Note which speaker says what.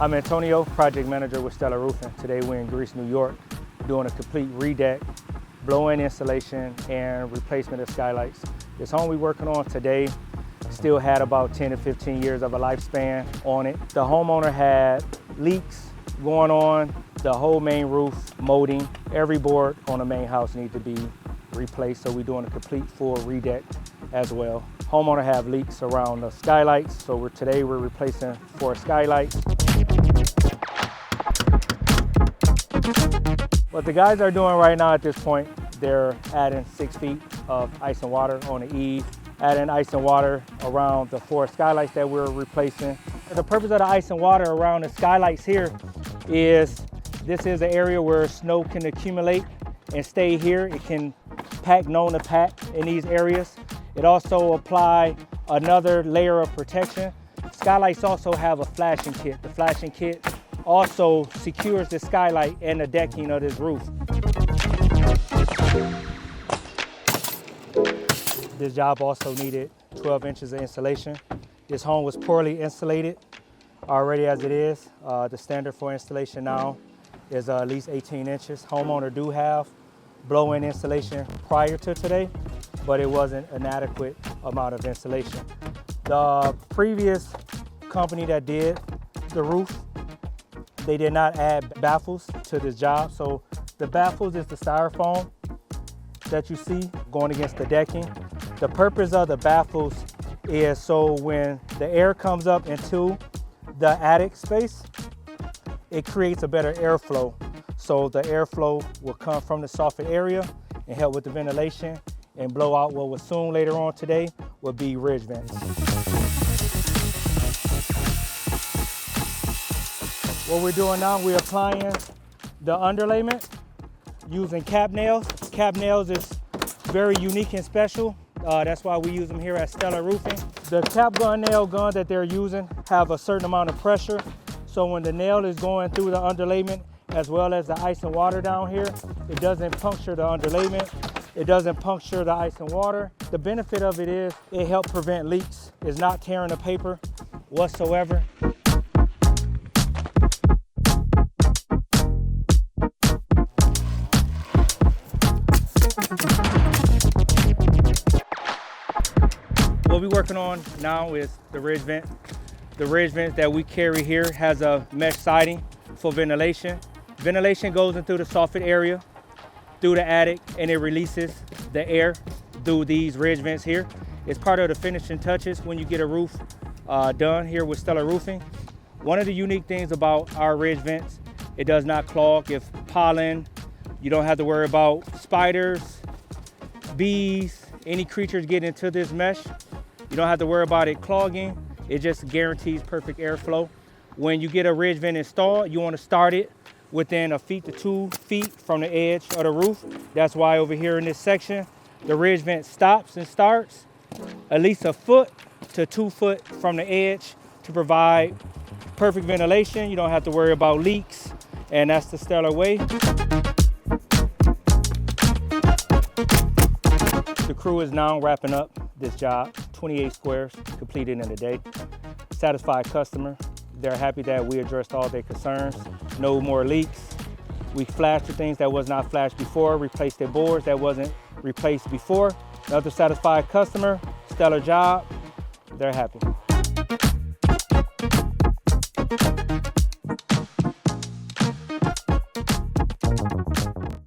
Speaker 1: I'm Antonio, project manager with Stellar Roofing. Today we're in Greece, New York, doing a complete redeck, blow-in installation, and replacement of skylights. This home we're working on today still had about 10 to 15 years of a lifespan on it. The homeowner had leaks going on, the whole main roof, molding, every board on the main house needs to be replaced, so we're doing a complete full redeck as well. Homeowner have leaks around the skylights, so today we're replacing 4 skylights. What the guys are doing right now at this point, they're adding 6 feet of ice and water on the eave, adding ice and water around the 4 skylights that we're replacing. The purpose of the ice and water around the skylights here is this is an area where snow can accumulate and stay here. It can pack, known to pack in these areas. It also apply another layer of protection. Skylights also have a flashing kit. The flashing kit also secures the skylight and the decking of this roof. This job also needed 12 inches of insulation. This home was poorly insulated already as it is. The standard for installation now is at least 18 inches. Homeowner do have blow-in insulation prior to today, but it wasn't an adequate amount of insulation. The previous company that did the roof, they did not add baffles to this job. So the baffles is the styrofoam that you see going against the decking. The purpose of the baffles is so when the air comes up into the attic space, it creates a better airflow. So the airflow will come from the soffit area and help with the ventilation and blow out what will soon later on today will be ridge vents. What we're doing now, we're applying the underlayment using cap nails. Cap nails is very unique and special. That's why we use them here at Stellar Roofing. The cap gun nail gun that they're using have a certain amount of pressure. So when the nail is going through the underlayment, as well as the ice and water down here, it doesn't puncture the underlayment. It doesn't puncture the ice and water. The benefit of it is it helps prevent leaks. It's not tearing the paper whatsoever. What we're working on now is the ridge vent. The ridge vent that we carry here has a mesh siding for ventilation. Ventilation goes into the soffit area, through the attic, and it releases the air through these ridge vents here. It's part of the finishing touches when you get a roof done here with Stellar Roofing. One of the unique things about our ridge vents, it does not clog. If pollen, you don't have to worry about spiders, bees, any creatures get into this mesh. You don't have to worry about it clogging. It just guarantees perfect airflow. When you get a ridge vent installed, you want to start it within 1 feet to 2 feet from the edge of the roof. That's why over here in this section, the ridge vent stops and starts at least 1 foot to 2 foot from the edge to provide perfect ventilation. You don't have to worry about leaks, and that's the Stellar way. The crew is now wrapping up this job, 28 squares completed in a day. Satisfied customer. They're happy that we addressed all their concerns. No more leaks. We flashed the things that was not flashed before, replaced their boards that wasn't replaced before. Another satisfied customer, stellar job. They're happy.